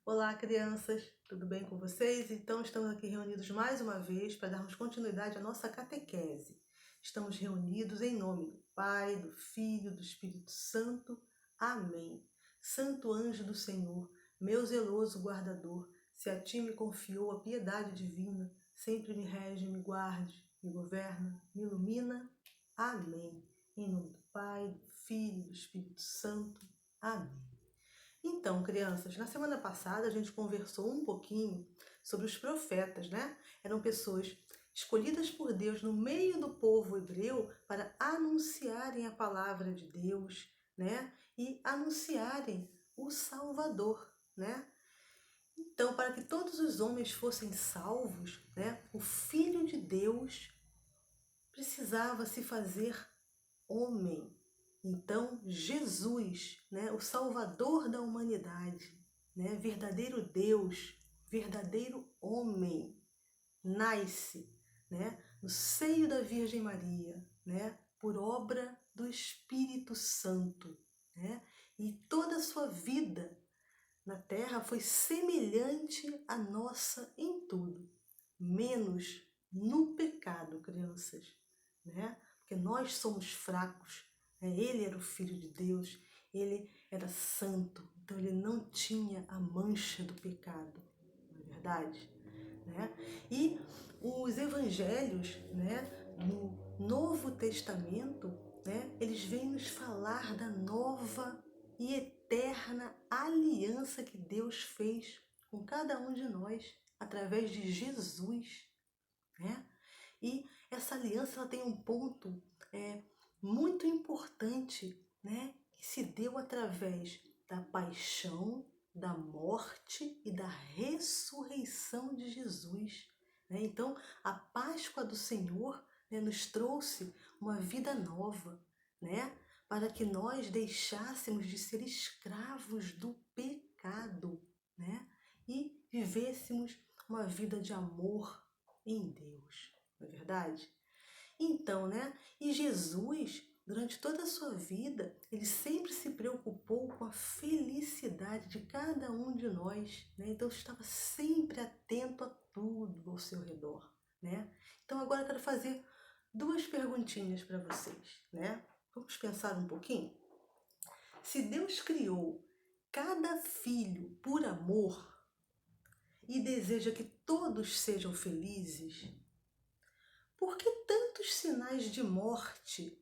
Olá, crianças, tudo bem com vocês? Então, estamos aqui reunidos mais uma vez para darmos continuidade à nossa catequese. Estamos reunidos em nome do Pai, do Filho, do Espírito Santo. Amém. Santo anjo do Senhor, meu zeloso guardador, se a ti me confiou a piedade divina, sempre me rege, me guarde, me governa, me ilumina. Amém. Em nome do Pai, do Filho e do Espírito Santo. Amém. Então, crianças, na semana passada a gente conversou um pouquinho sobre os profetas, né? Eram pessoas escolhidas por Deus no meio do povo hebreu para anunciarem a palavra de Deus, né? E anunciarem o Salvador, né? Então, para que todos os homens fossem salvos, né? O Filho de Deus precisava se fazer homem. Então, Jesus, né, o Salvador da humanidade, né, verdadeiro Deus, verdadeiro homem, nasce, né, no seio da Virgem Maria, né, por obra do Espírito Santo, né, e toda a sua vida na Terra foi semelhante à nossa em tudo, menos no pecado, crianças, né? Porque nós somos fracos, né? Ele era o Filho de Deus, ele era santo, então ele não tinha a mancha do pecado, não é verdade? Né? E os evangelhos, né, no Novo Testamento, né, eles vêm nos falar da nova e eterna aliança que Deus fez com cada um de nós através de Jesus, né? E essa aliança ela tem um ponto muito importante, né, que se deu através da paixão, da morte e da ressurreição de Jesus, né? Então, a Páscoa do Senhor, né, nos trouxe uma vida nova, né, para que nós deixássemos de ser escravos do pecado, né, e vivêssemos uma vida de amor em Deus, não é verdade? Então, né? E Jesus, durante toda a sua vida, ele sempre se preocupou com a felicidade de cada um de nós, né? Então, estava sempre atento a tudo ao seu redor, né? Então, agora eu quero fazer duas perguntinhas para vocês, né? Vamos pensar um pouquinho? Se Deus criou cada filho por amor e deseja que todos sejam felizes, por que tantos sinais de morte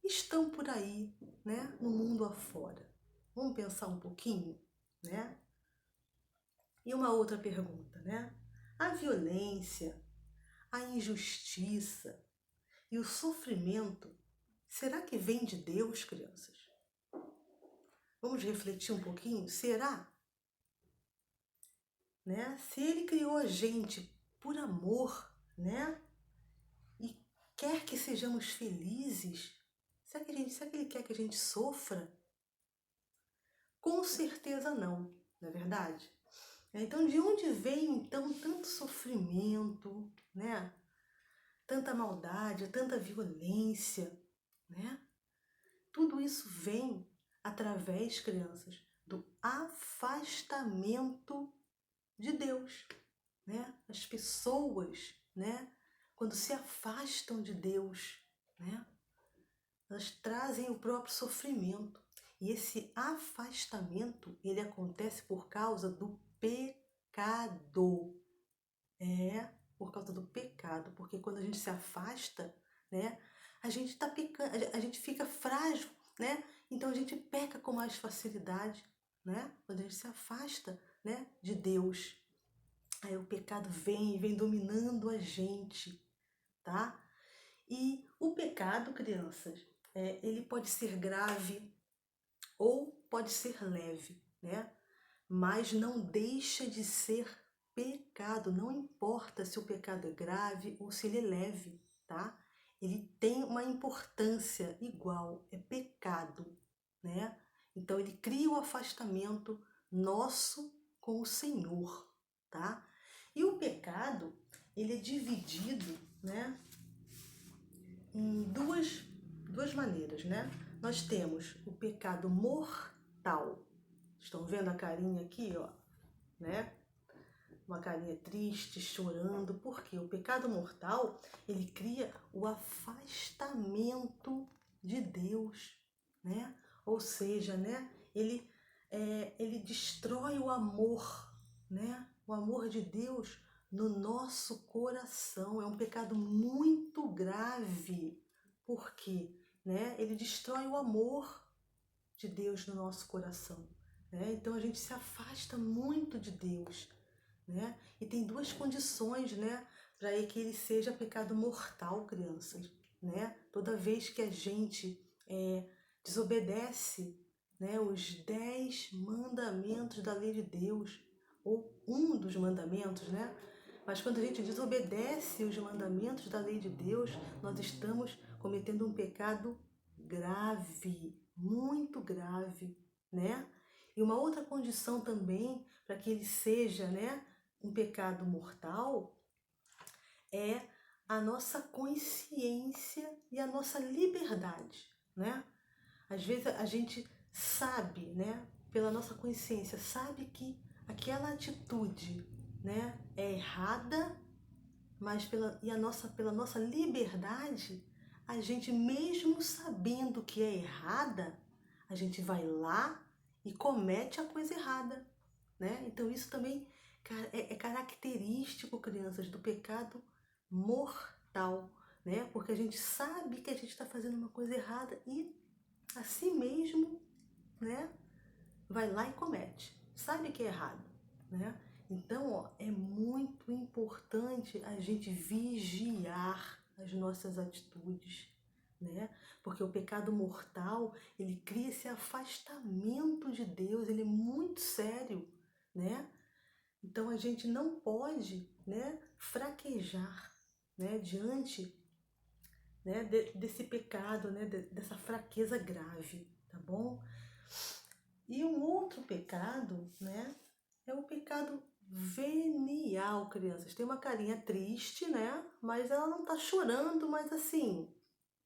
estão por aí, né, no mundo afora? Vamos pensar um pouquinho, né? E uma outra pergunta, né? A violência, a injustiça e o sofrimento, será que vem de Deus, crianças? Vamos refletir um pouquinho? Será? Né? Se ele criou a gente por amor, né? E quer que sejamos felizes, será que ele quer que a gente sofra? Com certeza não é verdade? Então, de onde vem então tanto sofrimento, né? Tanta maldade, tanta violência, né? Tudo isso vem através, crianças, do afastamento de Deus, né? As pessoas, né? Quando se afastam de Deus, né? Elas trazem o próprio sofrimento. E esse afastamento, ele acontece por causa do pecado. Por causa do pecado, porque quando a gente se afasta, né, a gente tá pecando, a gente fica frágil, né? Então a gente peca com mais facilidade, né? Quando a gente se afasta, né, de Deus. Aí o pecado vem dominando a gente, tá? E o pecado, crianças, ele pode ser grave ou pode ser leve, né? Mas não deixa de ser pecado, não importa se o pecado é grave ou se ele é leve, tá? Ele tem uma importância igual, é pecado, né? Então ele cria o afastamento nosso com o Senhor, tá? E o pecado, ele é dividido, né, em duas maneiras, né? Nós temos o pecado mortal. Estão vendo a carinha aqui, ó? né? Uma carinha triste, chorando, porque o pecado mortal, ele cria o afastamento de Deus, né? Ou seja, né? Ele destrói o amor, né? O amor de Deus no nosso coração. É um pecado muito grave, porque, né? Ele destrói o amor de Deus no nosso coração, né? Então a gente se afasta muito de Deus, né? E tem duas condições, né, para que ele seja pecado mortal, crianças, né? Toda vez que a gente desobedece, né, os 10 mandamentos da lei de Deus, ou um dos mandamentos, né? Mas quando a gente desobedece os mandamentos da lei de Deus, nós estamos cometendo um pecado grave, muito grave, né? E uma outra condição também para que ele seja, né, um pecado mortal é a nossa consciência e a nossa liberdade, né? Às vezes a gente sabe, né, pela nossa consciência, sabe que aquela atitude, né, é errada, mas pela nossa liberdade, a gente mesmo sabendo que é errada, a gente vai lá e comete a coisa errada, né? Então isso também é característico, crianças, do pecado mortal, né? Porque a gente sabe que a gente está fazendo uma coisa errada e assim mesmo, né? Vai lá e comete. Sabe que é errado, né? Então, ó, é muito importante a gente vigiar as nossas atitudes, né? Porque o pecado mortal, ele cria esse afastamento de Deus, ele é muito sério, né? Então a gente não pode, né, fraquejar, né, diante, né, desse pecado, né, dessa fraqueza grave, tá bom? E um outro pecado, né, é o pecado venial, crianças. Tem uma carinha triste, né, mas ela não tá chorando, mas assim,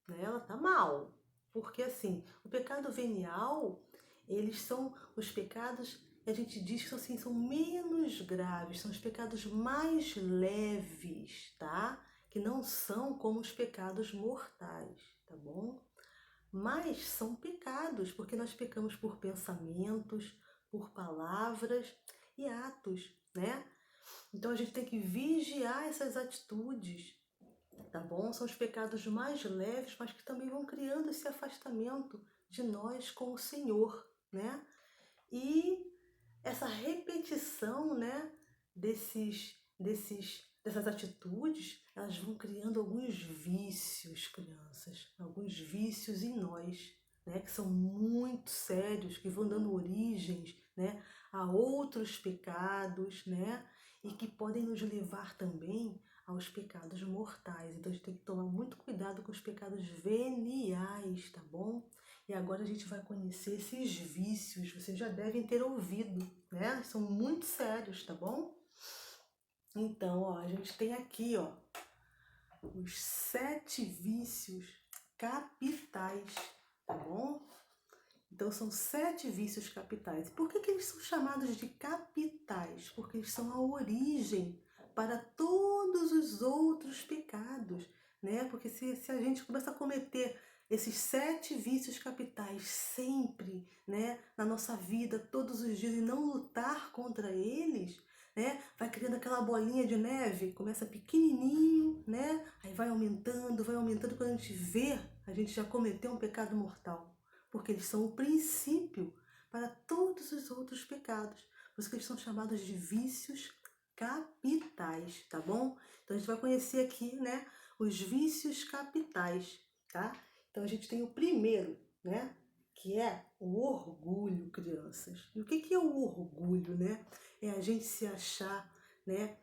né, ela tá mal. Porque assim, o pecado venial, eles são os pecados que a gente diz que assim, são menos graves, são os pecados mais leves, tá? Que não são como os pecados mortais, tá bom? Mas são pecados, porque nós pecamos por pensamentos, por palavras e atos, né? Então a gente tem que vigiar essas atitudes, tá bom? São os pecados mais leves, mas que também vão criando esse afastamento de nós com o Senhor, né? E essa repetição, né, dessas atitudes, elas vão criando alguns vícios, crianças, alguns vícios em nós, né, que são muito sérios, que vão dando origens, né, a outros pecados, né, e que podem nos levar também aos pecados mortais. Então a gente tem que tomar muito cuidado com os pecados veniais, tá bom? E agora a gente vai conhecer esses vícios, vocês já devem ter ouvido, né? São muito sérios, tá bom? Então, ó, a gente tem aqui, ó, os 7 vícios capitais, tá bom? Então são 7 vícios capitais. Por que eles são chamados de capitais? Porque eles são a origem para todos os outros pecados, né? Porque se a gente começa a cometer esses 7 vícios capitais sempre, né, na nossa vida, todos os dias, e não lutar contra eles, né, vai criando aquela bolinha de neve, começa pequenininho, né, aí vai aumentando, quando a gente vê, a gente já cometeu um pecado mortal, porque eles são o princípio para todos os outros pecados. Por isso que eles são chamados de vícios capitais, tá bom? Então a gente vai conhecer aqui, né, os vícios capitais, tá? Então a gente tem o primeiro, né, que é o orgulho, crianças. E o que é o orgulho, né? É a gente se achar, né,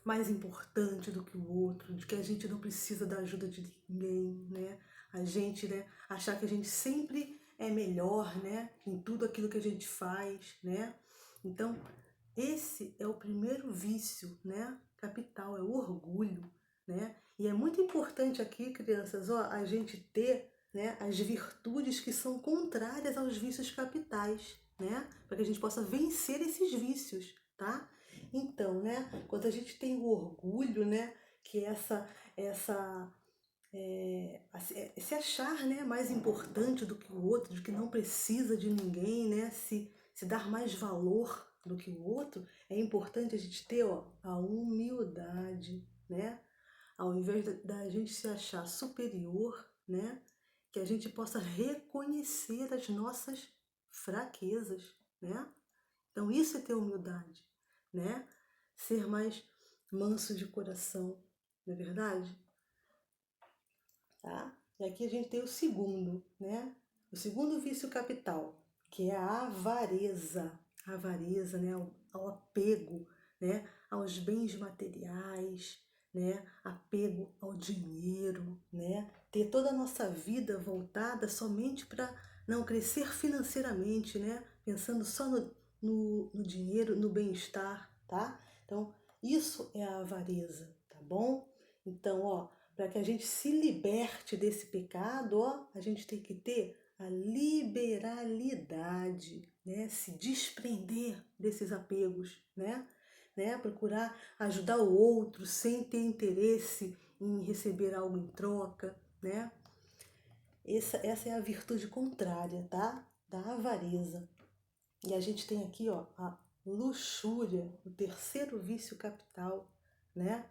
mais importante do que o outro, de que a gente não precisa da ajuda de ninguém, né? A gente, né, achar que a gente sempre é melhor, né, em tudo aquilo que a gente faz, né? Então, esse é o primeiro vício, né, capital, é o orgulho, né? E é muito importante aqui, crianças, ó, a gente ter, né, as virtudes que são contrárias aos vícios capitais, né? Para que a gente possa vencer esses vícios, tá? Então, né? Quando a gente tem o orgulho, né? Que é se achar, né, mais importante do que o outro, de que não precisa de ninguém, né? Se dar mais valor do que o outro, é importante a gente ter, ó, a humildade, né? Ao invés da gente se achar superior, né? Que a gente possa reconhecer as nossas fraquezas, né? Então isso é ter humildade, né? Ser mais manso de coração, não é verdade? Tá? E aqui a gente tem o segundo, né? O segundo vício capital, que é a avareza. A avareza, né? Ao apego, né? Aos bens materiais, né? Apego ao dinheiro, né? Ter toda a nossa vida voltada somente para não crescer financeiramente, né? Pensando só no dinheiro, no bem-estar, tá? Então, isso é a avareza, tá bom? Então, ó, para que a gente se liberte desse pecado, ó, a gente tem que ter a liberalidade, né? Se desprender desses apegos, né? Procurar ajudar o outro sem ter interesse em receber algo em troca, né? Essa é a virtude contrária, tá? Da avareza. E a gente tem aqui, ó, a luxúria, o terceiro vício capital, né?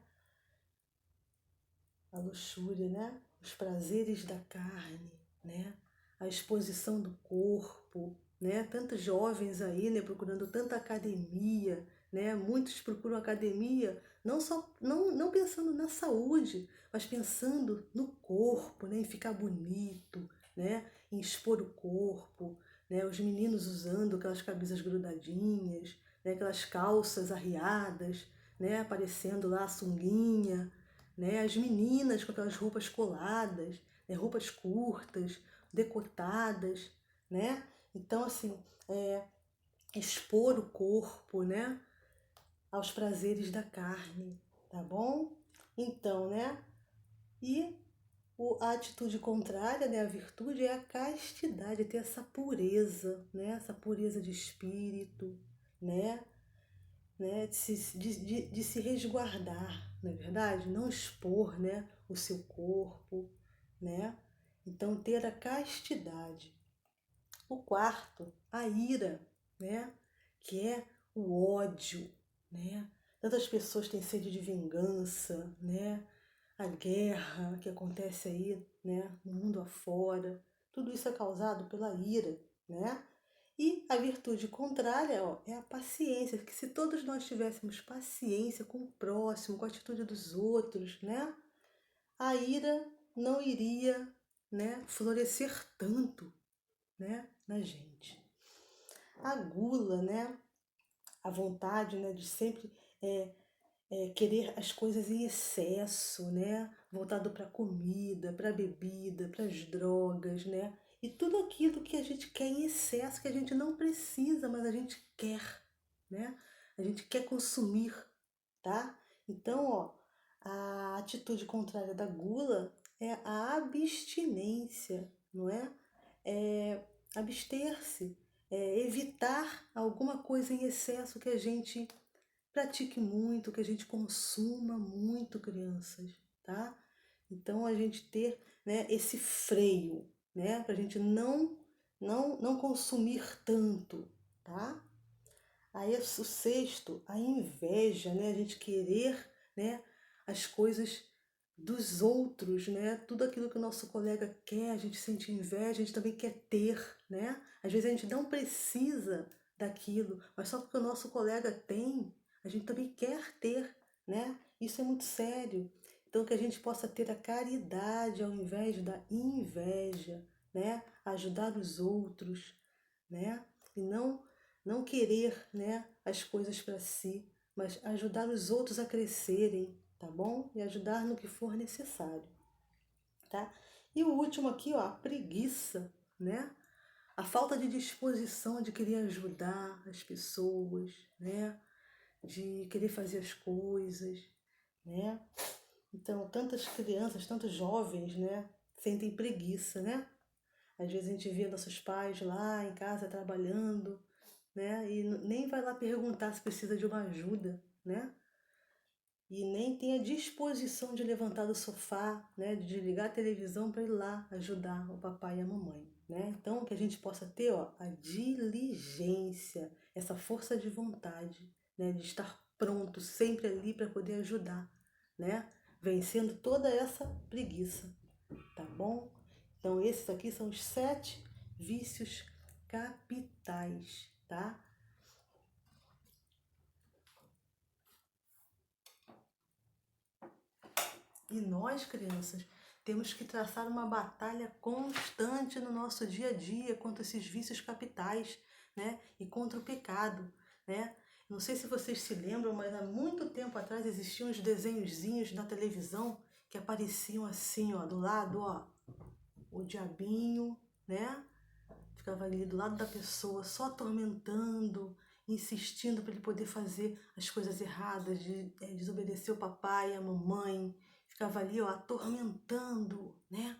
A luxúria, né? Os prazeres da carne, né? A exposição do corpo, né? Tantos jovens aí, né, procurando tanta academia, né? Muitos procuram academia não pensando na saúde, mas pensando no corpo, né, em ficar bonito, né, em expor o corpo, né? Os meninos usando aquelas camisas grudadinhas, né, aquelas calças arriadas, né, aparecendo lá a sunguinha, né? As meninas com aquelas roupas coladas, né? Roupas curtas, decotadas, né? Então, assim, expor o corpo, né? Aos prazeres da carne, tá bom? Então, né? E a atitude contrária, né? A virtude é a castidade, é ter essa pureza, né? Essa pureza de espírito, né? De se resguardar, não é verdade? Não expor, né, o seu corpo, né? Então, ter a castidade. O quarto, a ira, né? Que é o ódio, né? Tantas pessoas têm sede de vingança, né? A guerra que acontece aí, né, no mundo afora, tudo isso é causado pela ira, né? E a virtude contrária, ó, é a paciência, que se todos nós tivéssemos paciência com o próximo, com a atitude dos outros, né, a ira não iria, né, florescer tanto, né, na gente. A gula, né, a vontade, né, de sempre querer as coisas em excesso, né? Voltado para a comida, para a bebida, para as drogas, né? E tudo aquilo que a gente quer em excesso, que a gente não precisa, mas a gente quer, né? A gente quer consumir, tá? Então, ó, a atitude contrária da gula é a abstinência, não é? É abster-se, é evitar alguma coisa em excesso que a gente pratique muito, que a gente consuma muito, crianças, tá? Então a gente ter, né, esse freio, né, para a gente não consumir tanto, tá? Aí o sexto, a inveja, né, a gente querer, né, as coisas dos outros, né? Tudo aquilo que o nosso colega quer, a gente sente inveja, a gente também quer ter, né? Às vezes a gente não precisa daquilo, mas só porque o nosso colega tem, a gente também quer ter, né? Isso é muito sério. Então que a gente possa ter a caridade ao invés da inveja, né? Ajudar os outros, né? E não querer, né, as coisas para si, mas ajudar os outros a crescerem, tá bom? E ajudar no que for necessário, tá? E o último aqui, ó, a preguiça, né? A falta de disposição de querer ajudar as pessoas, né? De querer fazer as coisas, né? Então, tantas crianças, tantos jovens, né? Sentem preguiça, né? Às vezes a gente vê nossos pais lá em casa trabalhando, né? E nem vai lá perguntar se precisa de uma ajuda, né? E nem tem a disposição de levantar do sofá, né? De desligar a televisão para ir lá ajudar o papai e a mamãe, né? Então, que a gente possa ter, ó, a diligência, essa força de vontade, né? De estar pronto sempre ali para poder ajudar, né? Vencendo toda essa preguiça, tá bom? Então, esses aqui são os 7 vícios capitais, tá? E nós, crianças, temos que traçar uma batalha constante no nosso dia a dia contra esses vícios capitais, né? E contra o pecado, né? Não sei se vocês se lembram, mas há muito tempo atrás existiam uns desenhozinhos na televisão que apareciam assim, ó, do lado, ó, o diabinho, né? Ficava ali do lado da pessoa, só atormentando, insistindo para ele poder fazer as coisas erradas, desobedecer o papai, a mamãe. Ficava ali, ó, atormentando, né?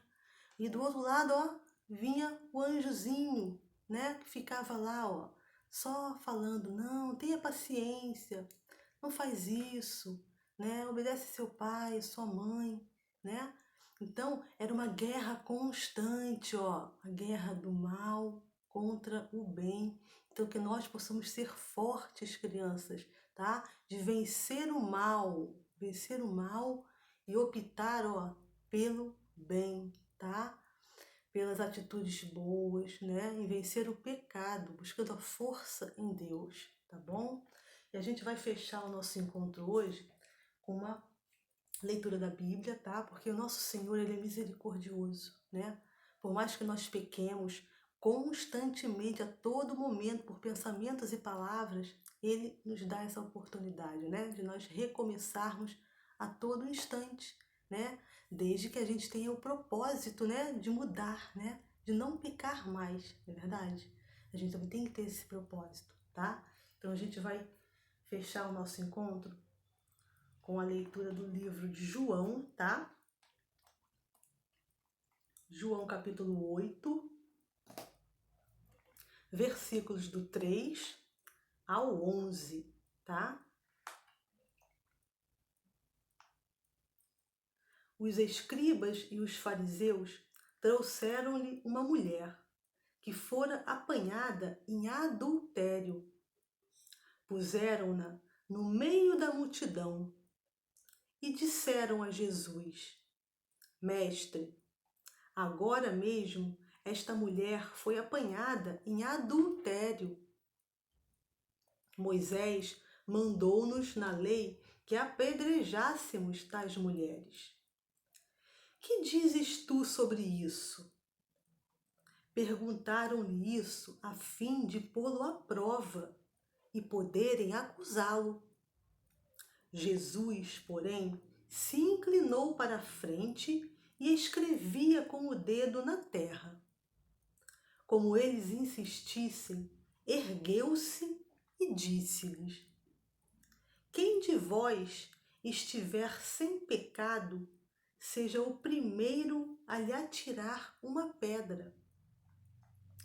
E do outro lado, ó, vinha o anjozinho, né? Que ficava lá, ó, só falando, não, tenha paciência, não faz isso, né? Obedece seu pai, sua mãe, né? Então, era uma guerra constante, ó, a guerra do mal contra o bem. Então, que nós possamos ser fortes, crianças, tá? De vencer o mal e optar, ó, pelo bem, tá? Pelas atitudes boas, né? Em vencer o pecado, buscando a força em Deus, tá bom? E a gente vai fechar o nosso encontro hoje com uma leitura da Bíblia, tá? Porque o nosso Senhor, ele é misericordioso, né? Por mais que nós pequemos constantemente, a todo momento, por pensamentos e palavras, ele nos dá essa oportunidade, né? De nós recomeçarmos a todo instante, né? Desde que a gente tenha o propósito, né? De mudar, né? De não pecar mais, não é verdade? A gente também tem que ter esse propósito, tá? Então a gente vai fechar o nosso encontro com a leitura do livro de João, tá? João capítulo 8, versículos do 3 ao 11, tá? Os escribas e os fariseus trouxeram-lhe uma mulher que fora apanhada em adultério. Puseram-na no meio da multidão e disseram a Jesus: Mestre, agora mesmo esta mulher foi apanhada em adultério. Moisés mandou-nos na lei que apedrejássemos tais mulheres. Que dizes tu sobre isso? Perguntaram-lhe isso a fim de pô-lo à prova e poderem acusá-lo. Jesus, porém, se inclinou para a frente e escrevia com o dedo na terra. Como eles insistissem, ergueu-se e disse-lhes: Quem de vós estiver sem pecado, seja o primeiro a lhe atirar uma pedra.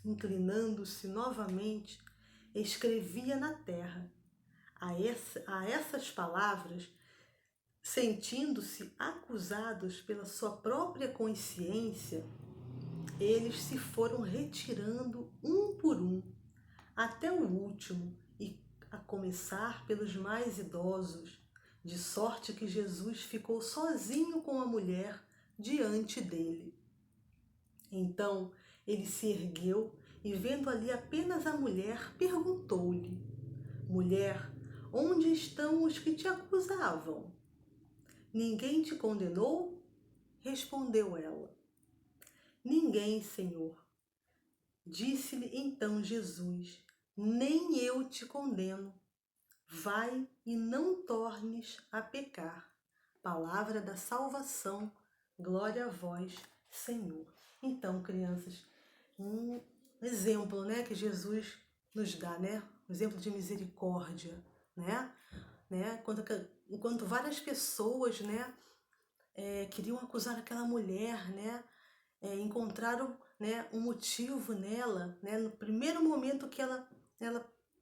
Inclinando-se novamente, escrevia na terra. A essas palavras, sentindo-se acusados pela sua própria consciência, eles se foram retirando um por um, até o último, e a começar pelos mais idosos, de sorte que Jesus ficou sozinho com a mulher diante dele. Então ele se ergueu e, vendo ali apenas a mulher, perguntou-lhe: Mulher, onde estão os que te acusavam? Ninguém te condenou? Respondeu ela: Ninguém, Senhor. Disse-lhe então Jesus: Nem eu te condeno. Vai e não tornes a pecar. Palavra da salvação. Glória a vós, Senhor. Então, crianças, um exemplo, né, que Jesus nos dá, né? Um exemplo de misericórdia, né? Enquanto várias pessoas, né, queriam acusar aquela mulher, né? Encontraram, né, um motivo nela, né? No primeiro momento que ela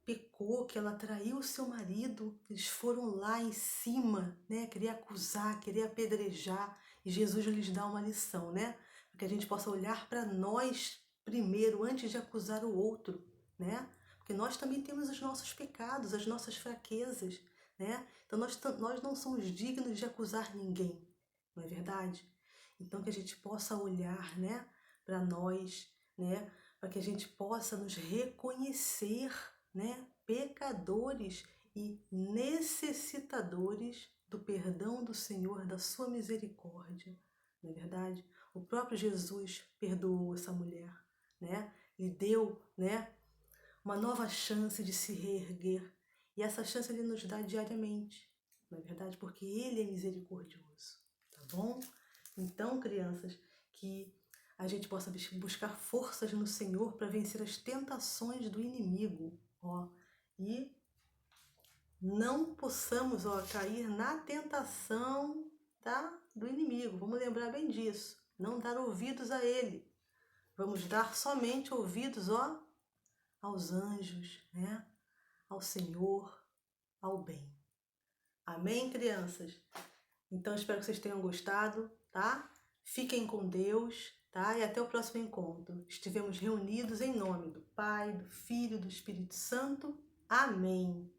pecou, que ela traiu o seu marido, eles foram lá em cima, né, querer acusar, querer apedrejar, e Jesus lhes dá uma lição, né, para que a gente possa olhar para nós primeiro, antes de acusar o outro, né, porque nós também temos os nossos pecados, as nossas fraquezas, né, então nós não somos dignos de acusar ninguém, não é verdade? Então que a gente possa olhar, né, para nós, né, para que a gente possa nos reconhecer, né, pecadores e necessitadores do perdão do Senhor, da sua misericórdia, não é verdade? O próprio Jesus perdoou essa mulher, né? Lhe deu, né, uma nova chance de se reerguer. E essa chance ele nos dá diariamente, não é verdade? Porque ele é misericordioso, tá bom? Então, crianças, que a gente possa buscar forças no Senhor para vencer as tentações do inimigo, ó, e não possamos, ó, cair na tentação, tá, do inimigo. Vamos lembrar bem disso. Não dar ouvidos a ele. Vamos dar somente ouvidos, ó, aos anjos, né? Ao Senhor, ao bem. Amém, crianças? Então, espero que vocês tenham gostado, tá? Fiquem com Deus, tá? E até o próximo encontro. Estivemos reunidos em nome do Pai, do Filho e do Espírito Santo. Amém.